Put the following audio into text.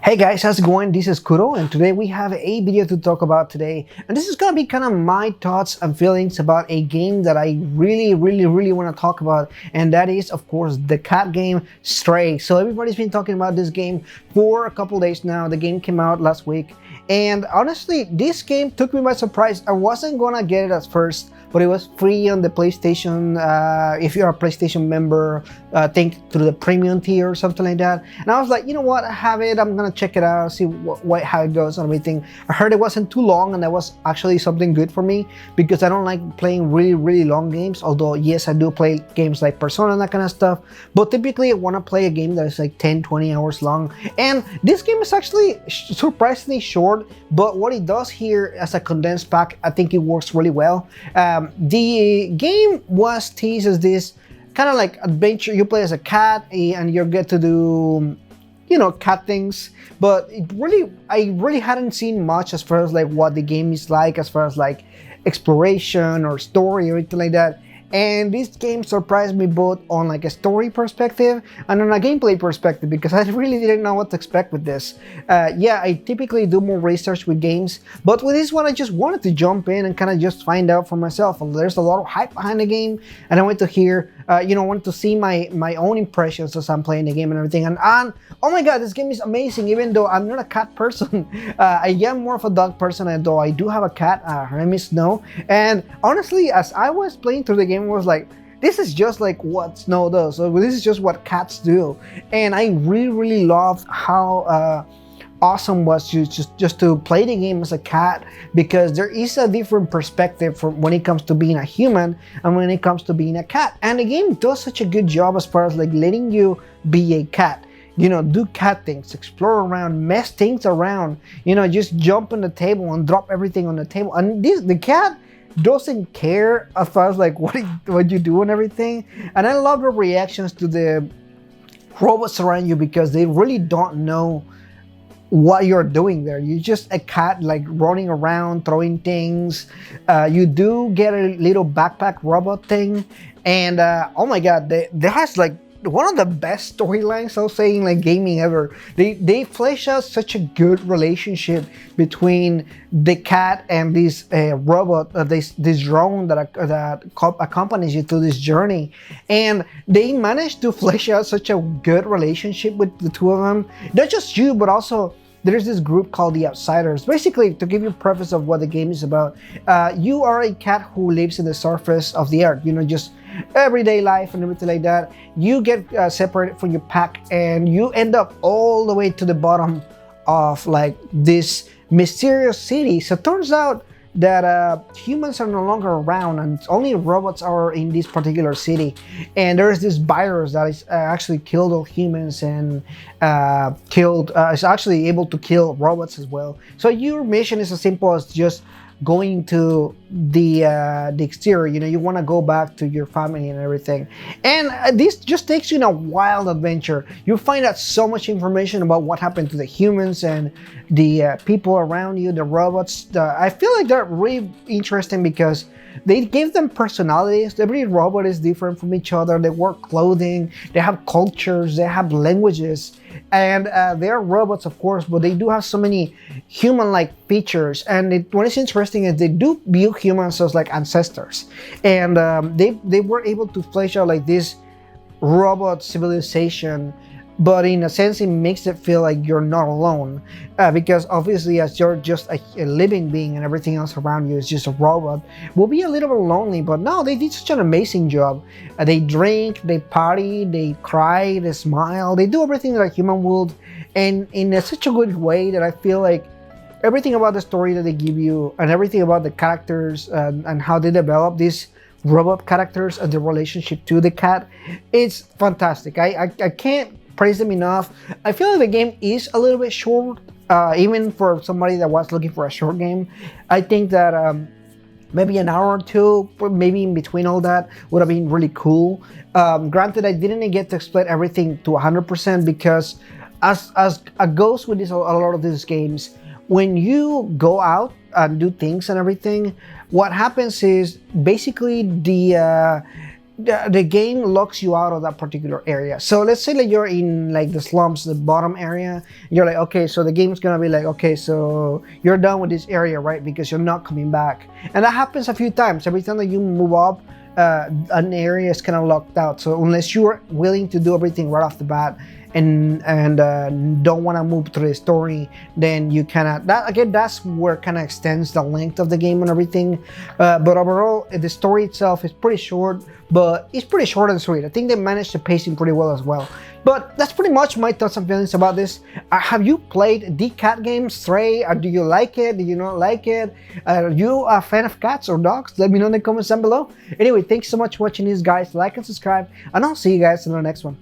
Hey guys, how's it going? This is Kuro, and today we have a video to talk about today. And this is gonna be kind of my thoughts and feelings about a game that I really want to talk about, and that is, of course, the cat game Stray. So everybody's been talking about this game for a couple days now. The game came out last week, and honestly, this game took me by surprise. I wasn't gonna get it at first, but it was free on the PlayStation. If you're a PlayStation member, I think through the premium tier or something like that. And I was like, you know what, I have it. I'm gonna check it out, see how it goes and everything. I heard it wasn't too long, and that was actually something good for me because I don't like playing really long games. Although yes, I do play games like Persona and that kind of stuff. But typically, I want to play a game that is like 10-20 hours long. And this game is actually surprisingly short. But what it does here as a condensed pack, I think it works really well. The game was teased as this kind of like adventure. You play as a cat and you get to do, you know, cat things. But I really hadn't seen much as far as like what the game is like, as far as like exploration or story or anything like that. And this game surprised me both on like a story perspective and on a gameplay perspective because I really didn't know what to expect with this. Yeah, I typically do more research with games, but with this one I just wanted to jump in and kind of just find out for myself. And there's a lot of hype behind the game, and I wanted to hear, wanted to see my own impressions as I'm playing the game and everything. And oh my god, this game is amazing. Even though I'm not a cat person, I am more of a dog person, and though I do have a cat, her name is Snow. And honestly, as I was playing through the game, was like, this is just like what Snow does. So this is just what cats do. And I really loved how awesome was just to play the game as a cat, because there is a different perspective from when it comes to being a human and when it comes to being a cat. And the game does such a good job as far as like letting you be a cat. You know, do cat things, explore around, mess things around, you know, just jump on the table and drop everything on the table. And the cat doesn't care as far as like what you do and everything. And I love the reactions to the robots around you because they really don't know what you're doing there. You're just a cat like running around throwing things. You do get a little backpack robot thing, and oh my god, there has like one of the best storylines I'll say in like gaming ever. They flesh out such a good relationship between the cat and this robot, this drone that accompanies you through this journey, and they managed to flesh out such a good relationship with the two of them. Not just you, but also there's this group called the Outsiders. Basically, to give you a preface of what the game is about, you are a cat who lives in the surface of the earth, you know, just everyday life and everything like that. You get separated from your pack, and you end up all the way to the bottom of like this mysterious city. So it turns out that humans are no longer around, and only robots are in this particular city. And there's this virus that is actually killed all humans and is actually able to kill robots as well. So your mission is as simple as just going to the exterior. You know, you want to go back to your family and everything, and this just takes you in a wild adventure. You find out so much information about what happened to the humans and the people around you, the robots. I feel like they're really interesting because they give them personalities. Every robot is different from each other. They wear clothing, they have cultures, they have languages, and they're robots, of course, but they do have so many human-like features. And what is interesting is they do view humans as like ancestors, and they were able to flesh out like this robot civilization. But in a sense, it makes it feel like you're not alone, because obviously, as you're just a living being and everything else around you is just a robot, will be a little bit lonely. But no, they did such an amazing job. They drink, they party, they cry, they smile, they do everything that a human would, and in such a good way that I feel like everything about the story that they give you and everything about the characters and how they develop these robot characters and the relationship to the cat, it's fantastic. I can't praise them enough. I feel like the game is a little bit short, even for somebody that was looking for a short game. I think that maybe an hour or two, maybe in between all that, would have been really cool. Granted, I didn't get to explain everything to 100% because as goes with a lot of these games, when you go out and do things and everything, what happens is basically the game locks you out of that particular area. So let's say that you're in like the slums, the bottom area. You're like, okay, so the game's gonna be like, okay, so you're done with this area, right? Because you're not coming back. And that happens a few times. Every time that you move up, an area is kind of locked out. So unless you're willing to do everything right off the bat and don't want to move through the story, then you cannot. That again, that's where kind of extends the length of the game and everything. But overall, the story itself is pretty short, but it's pretty short and sweet. I think they managed the pacing pretty well as well. But that's pretty much my thoughts and feelings about this. Have you played the cat game Stray? Or do you like it? Do you not like it? Are you a fan of cats or dogs? Let me know in the comments down below. Anyway, thanks so much for watching this, guys. Like and subscribe, and I'll see you guys in the next one.